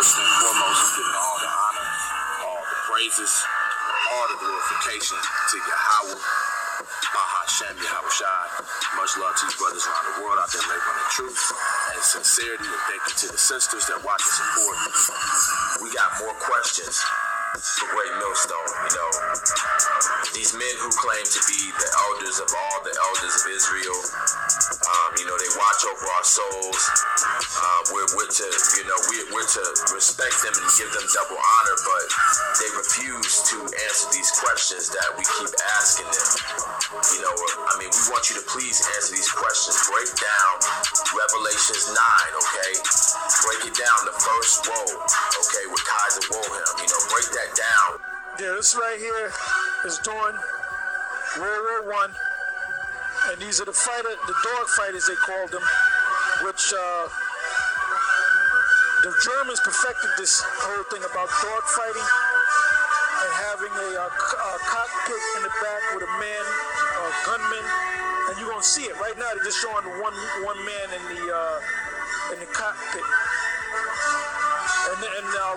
first and foremost, I'm giving all the honor, all the praises, all the glorification to Yahweh, Bahashem, Yahushai. Much love to you brothers around the world out there laboring in truth and sincerity, and thank you to the sisters that watch and support. We got more questions for Greatmillstone. These men who claim to be the elders of all the elders of Israel, they watch over our souls. We're to respect them and give them double honor, but they refuse to answer these questions that we keep asking them. We want you to please answer these questions. Break down Revelations 9, okay? Break it down, the first woe, okay, with Kaiser Wilhelm. Break that down. Yeah, this right here is during World War I. And these are the dog fighters, they called them, which the Germans perfected this whole thing about dog fighting and having a cockpit in the back with a man, a gunman, and you're gonna see it right now. They're just showing one man in the cockpit. And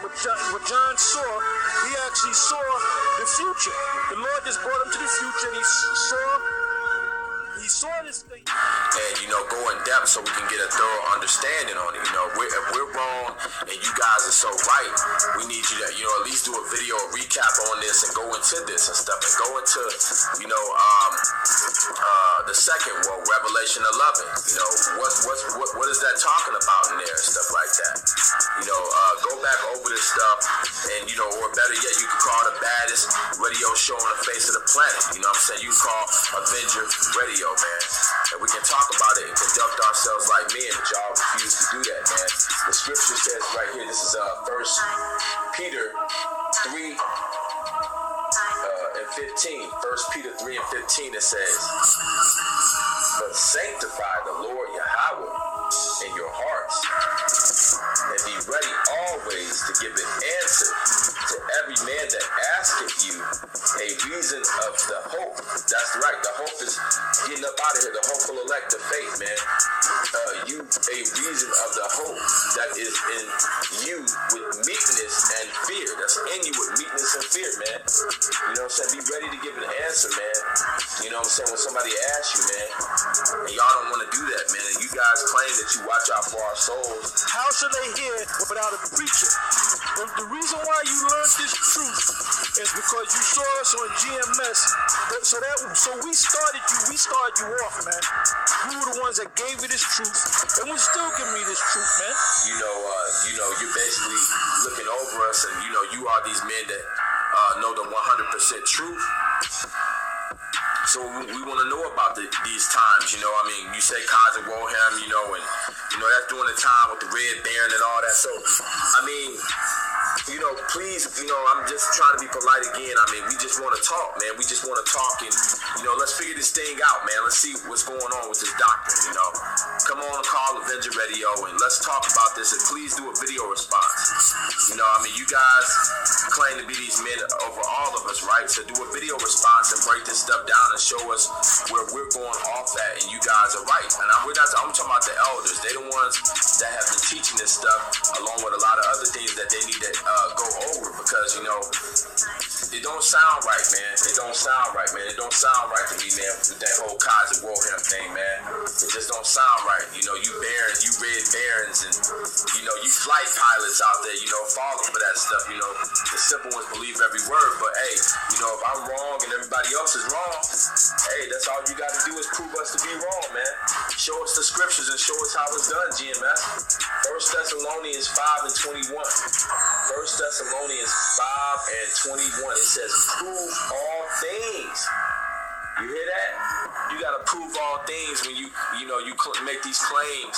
what John saw, he actually saw the future. The Lord just brought him to the future, and he saw this thing. And, go in depth so we can get a thorough understanding on it. If we're wrong and you guys are so right, we need you to, at least do a video recap on this and go into this and stuff. And go into, the second one, Revelation 11. What is that talking about in there and stuff like that? Go back over this stuff and, or better yet, you can call the baddest radio show on the face of the planet. You know what I'm saying? You can call Avenger Radio, man. And we can talk about it and conduct ourselves like men, but y'all refuse to do that, man. The scripture says right here, this is 1 Peter 3 and 15. 1 Peter 3 and 15, it says, but sanctify the Lord Yahweh in your hearts, and be ready always to give an answer to every man that asketh you a reason of the hope. That's right, the hope is getting up out of here, the hopeful elect of faith, man. You a reason of the hope that is in you with meekness and fear. That's in you with meekness and fear, man. You know what I'm saying? Be ready to give an answer, man. You know what I'm saying? When somebody asks you, man, and y'all don't want to do that, man, and you guys claim that you watch out for our souls. How should they hear without a preacher? The reason why you learned this truth is because you saw us on GMS. So we started you off, man. You were the ones that gave me this truth, and we still give me this truth, man. You're basically looking over us, and you are these men that know the 100% truth. So we want to know about these times, you say Kaiser Wilhelm, and, that's during the time with the Red Baron and all that. So, please, I'm just trying to be polite again. We just want to talk, man. We just want to talk and, let's figure this thing out, man. Let's see what's going on with this doctrine, Come on and call Avenger Radio and let's talk about this, and please do a video response. You guys claim to be these men over all of us, right? So do a video response and break this stuff down and show us where we're going off at, and you guys are right. And I'm talking about the elders. They're the ones that have been teaching this stuff along with a lot of other things that they need to go over, because, it don't sound right, man. It don't sound right, man. It don't sound right to me, man, with that whole Kaiser Wilhelm thing, man. It just don't sound right. You barons, you red barons, and, you flight pilots out there, falling for that stuff. The simple ones believe every word, but, hey, if I'm wrong and everybody else is wrong, hey, that's all you got to do is prove us to be wrong, man. Show us the scriptures and show us how it's done, GMS. 1 Thessalonians 5 and 21. 1 Thessalonians 5 and 21. It says, prove all things. You hear that? You got to prove all things when you make these claims.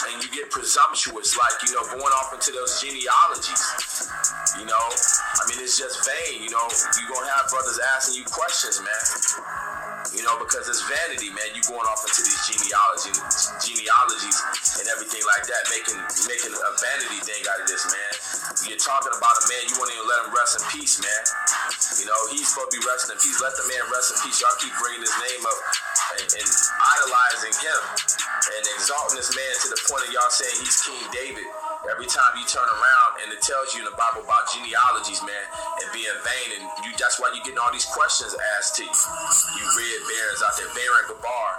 And you get presumptuous, like, going off into those genealogies. It's just vain. You're going to have brothers asking you questions, man. Because it's vanity, man. You going off into these genealogies and everything like that, making a vanity thing out of this, man. You're talking about a man, you won't even let him rest in peace, man. He's supposed to be resting in peace. Let the man rest in peace. Y'all keep bringing his name up and idolizing him and exalting this man to the point of y'all saying he's King David Every time you turn around and it tells you in the Bible about genealogies, man, and being vain, and that's why you're getting all these questions asked to you. You red barons out there, Baron Gabar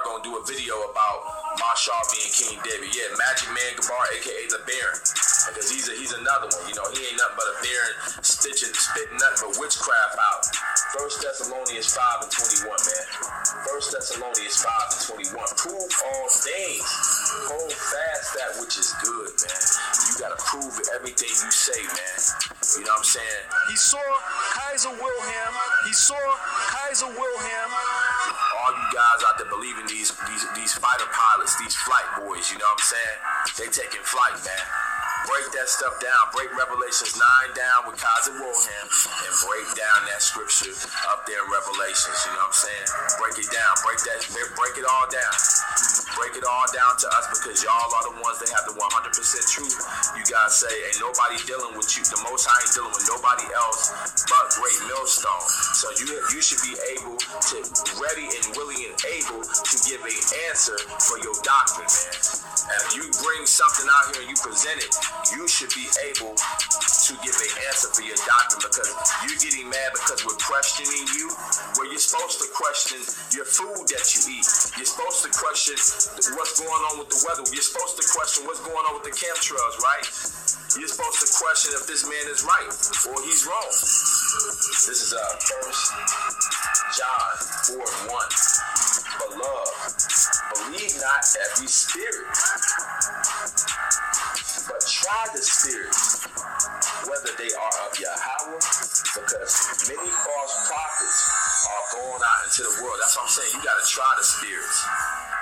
gonna do a video about Marshall being King David. Yeah, Magic Man Gabar, aka the Baron, because he's another one. You know, he ain't nothing but a Baron spitting nothing but witchcraft out. 1 Thessalonians 5:21, man. 1 Thessalonians 5:21. Prove all things. Hold fast that which is good, man. You gotta prove everything you say, man. You know what I'm saying? He saw Kaiser Wilhelm. All you guys out there believing these fighter pilots, these flight boys, you know what I'm saying? They taking flight, man. Break that stuff down. Break Revelations 9 down with Kaiser Wilhelm and break down that scripture up there in Revelations. You know what I'm saying? Break it down. Break it all down. Break it all down to us, because y'all are the ones that have the 100% truth. You guys say, ain't nobody dealing with you. The Most High ain't dealing with nobody else but Greatmillstone. So you should be able to, ready and willing and able to give an answer for your doctrine, man. And if you bring something out here and you present it, you should be able to give an answer for your doctrine, because you're getting mad because we're questioning you, where you're supposed to question your food that you eat. You're supposed to question what's going on with the weather. You're supposed to question what's going on with the chemtrails, right? You're supposed to question if this man is right or he's wrong. This is 1 John 4:1. Beloved, believe not every spirit, but try the spirits, whether they are of Yahweh, because many false prophets are going out into the world. That's what I'm saying. You got to try the spirits,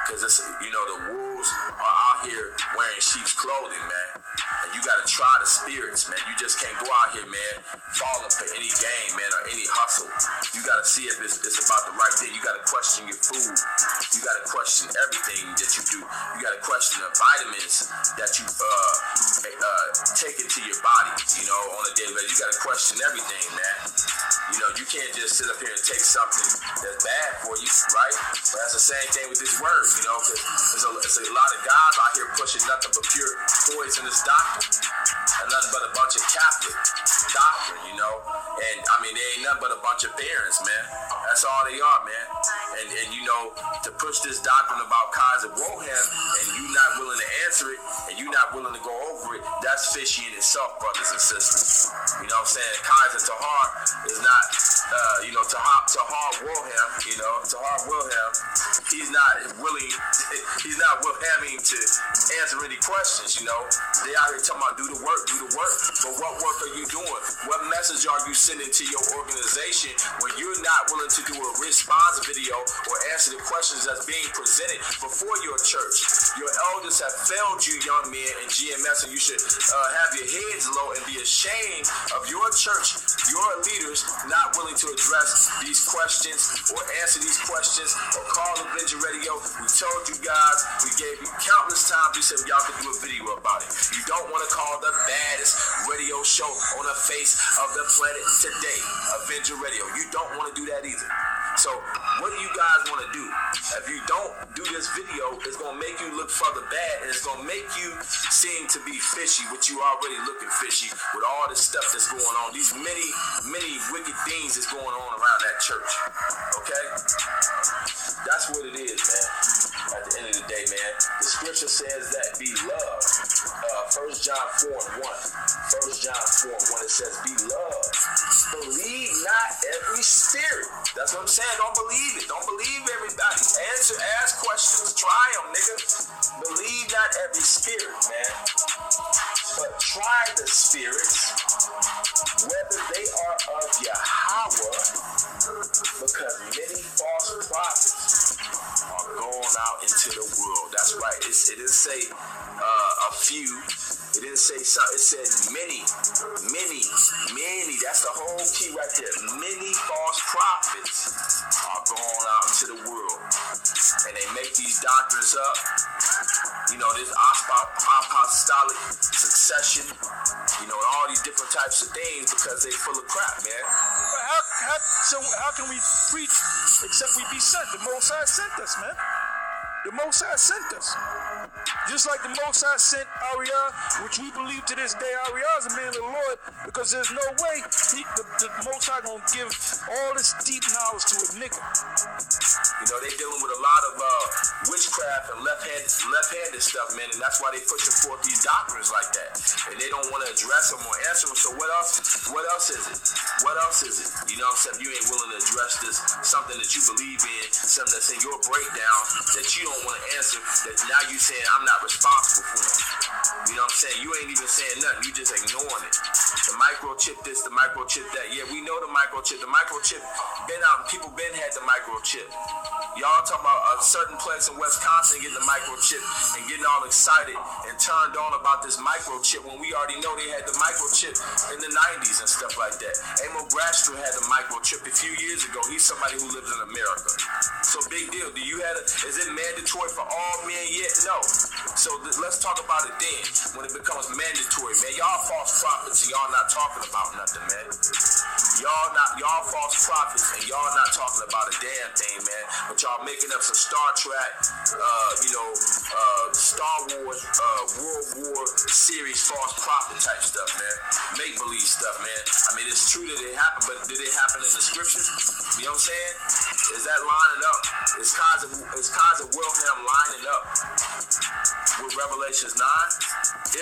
because it's, you know, the wolves are out here wearing sheep's clothing, man. And you got to try the spirits, man. You just can't go out here, man, falling for any game, man, or any hustle. You got to see if it's about the right thing. You got to question your food. You got to question everything that you do. You got to question the vitamins that you take into your body, you know, on a daily basis. You got to question everything, man. You know, you can't just sit up here and take something that's bad for you, right? But that's the same thing with this word, you know, because there's a lot of guys out here pushing nothing but pure poisonous doctrine, and nothing but a bunch of Catholic doctrine, you know. And I mean, they ain't nothing but a bunch of barons, man. That's all they are, man. And you know, to push this doctrine about Kaiser Wilhelm and you not willing to answer it, and you not willing to go over it, that's fishy in itself, brothers and sisters. You know what I'm saying? Kaiser Tahar is not, you know, Tahar Wilhelm, you know, Tahar Wilhelm, he's not wilhelming to answer any questions, you know. They out here talking about do the work. But what work are you doing? What message are you sending to your organization when you're not willing to do a response video or answer the questions that's being presented before your church? Your elders have failed you, young men in GMS, and you should have your heads low and be ashamed of your church, your leaders not willing to address these questions or answer these questions or call Avenger Radio. We told you guys, we gave you countless times, we said y'all could do a video about it. You don't want to call the baddest radio show on the face of the planet today Avenger Radio. You don't want to do that either. So what do you guys want to do? If you don't do this video, it's going to make you look further bad, and it's going to make you seem to be fishy, which you already looking fishy with all this stuff that's going on. These many wicked things that's going on around that church. Okay? That's what it is, man. At the end of the day, man, the scripture says that be loved. 1 John 4:1. 1 John 4:1, it says be loved. Believe not every spirit. That's what I'm saying. Don't believe it. Don't believe everybody. Ask questions. Try them, nigga. Believe not every spirit, man. But try the spirits, whether they are of Yahweh, because many false prophets are going out into the world. That's right. It didn't say a few. It didn't say something. It said many. That's the whole key right there. Many false prophets are going out into the world, and they make these doctrines up. You know, this apostolic succession. You know, all these different types of things, because they full of crap, man. So how can we preach except we be sent? The Most High sent us, man. The Most High sent us. Just like the Most High sent Ariel, which we believe to this day Ariel is a man of the Lord, because there's no way the Most High gonna give all this deep knowledge to a nigga. You know, they dealing with a lot of witchcraft and left-handed stuff, man, and that's why they pushing forth these doctrines like that. And they don't want to address them or answer them. So what else is it? What else is it? You know what I'm saying? You ain't willing to address this, something that you believe in, something that's in your breakdown that you don't want to answer, that now you saying I'm not responsible for it. You know what I'm saying? You ain't even saying nothing. You just ignoring it. The microchip this, the microchip that. Yeah, we know the microchip. The microchip been out. People been had the microchip. Y'all talking about a certain place in Wisconsin getting the microchip and getting all excited and turned on about this microchip when we already know they had the microchip in the 90s and stuff like that. Amo Brastro had the microchip a few years ago. He's somebody who lives in America. So big deal. Is it mandatory for all men yet? No. So let's talk about it then when it becomes mandatory, man. Y'all false prophets and y'all not talking about nothing, man. Y'all false prophets and y'all not talking about a damn thing, man. But y'all making up some Star Trek, Star Wars, World War series false prophet type stuff, man. Make believe stuff, man. I mean, it's true that it happened, but did it happen in the scriptures? You know what I'm saying? Is that lining up? Is Kaiser Wilhelm lining up with Revelations 9?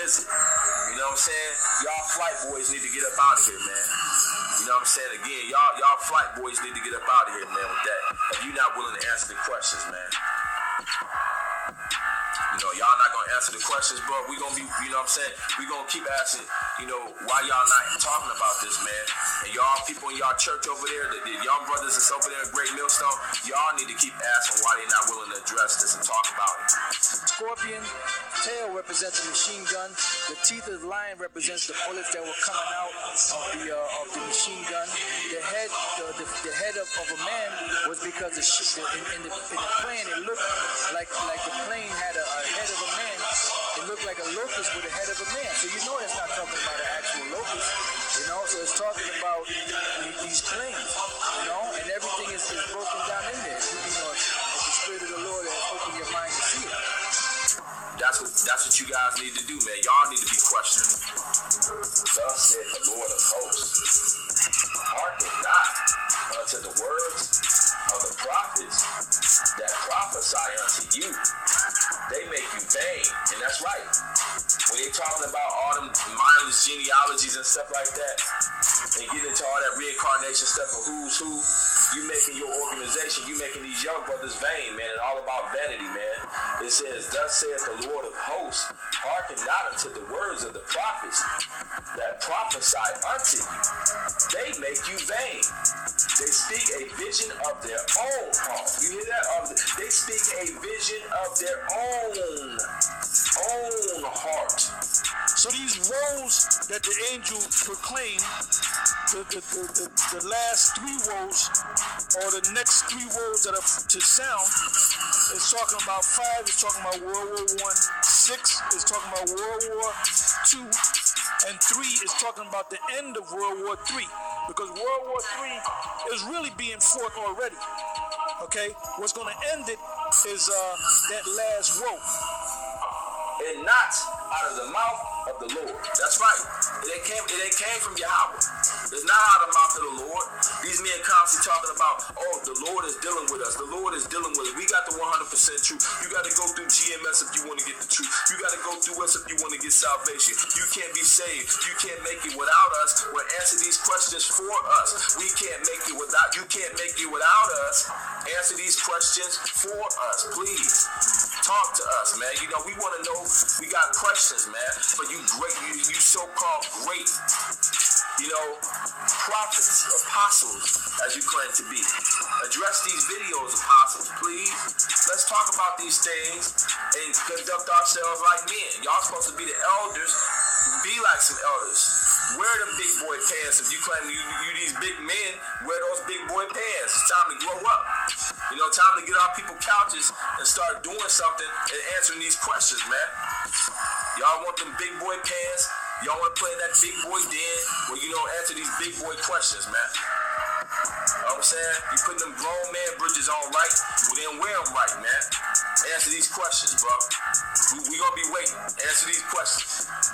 Is it? You know what I'm saying? Y'all flight boys need to get up out of here, man. You know what I'm saying? Again, y'all flight boys need to get up out of here, man, with that. If you're not willing to answer the questions, man. You know, y'all not gonna answer the questions, but we gonna be, you know what I'm saying? We gonna keep asking, you know, why y'all not talking about this, man? And y'all people in y'all church over there, the young brothers that's over there at Greatmillstone, y'all need to keep asking why they not willing to address this and talk about it. Scorpion tail represents a machine gun. The teeth of the lion represents the bullets that were coming out of the machine gun. The head of a man was because in the plane it looked like the plane had a head of a man. It looked like a locust with a head of a man. So you know it's not talking about an actual locust. You know, so it's talking about these planes. You know, and everything is broken down in there. You know, it's the Spirit of the Lord that open your mind to see it. That's what you guys need to do, man. Y'all need to be questioning. Thus said the Lord of hosts, hearken not unto the words of the prophets that prophesy unto you. They make you vain, and that's right. When they talking about all them mindless genealogies and stuff like that, and get into all that reincarnation stuff of who's who, you making your organization, you making these young brothers vain, man, and all about vanity, man. It says, thus saith the Lord of hosts, hearken not unto the words of the prophets that prophesy unto you. They make you vain. They speak a vision of their own heart. You hear that? They speak a vision of their own heart. So these woes that the angel proclaimed, the last three woes, or the next three woes that are to sound, is talking about 5, is talking about World War I, 6 is talking about World War II, and 3 is talking about the end of World War III, because World War III is really being fought already. Okay, what's going to end it is that last woe. And not out of the mouth of the Lord. That's right. It ain't came from Yahweh. It's not out of the mouth of the Lord. These men constantly talking about, oh, the Lord is dealing with us. The Lord is dealing with us. We got the 100% truth. You got to go through GMS if you want to get the truth. You got to go through us if you want to get salvation. You can't be saved. You can't make it without us. We'll answer these questions for us. We can't make it without. You can't make it without us. Answer these questions for us, please. Talk to us, man. You know, we want to know. We got questions, man. For you great, you so-called great, you know, prophets, apostles, as you claim to be. Address these videos, apostles, please. Let's talk about these things and conduct ourselves like men. Y'all supposed to be the elders. Be like some elders. Wear them big boy pants. If you claim you these big men, wear those big boy pants. It's time to grow up. You know, time to get off people's couches and start doing something and answering these questions, man. Y'all want them big boy pants? Y'all want to play that big boy den where you don't answer these big boy questions, man. You know what I'm saying? You put them grown man bridges on right, well then wear them right, man. Answer these questions, bro. We gonna be waiting. Answer these questions.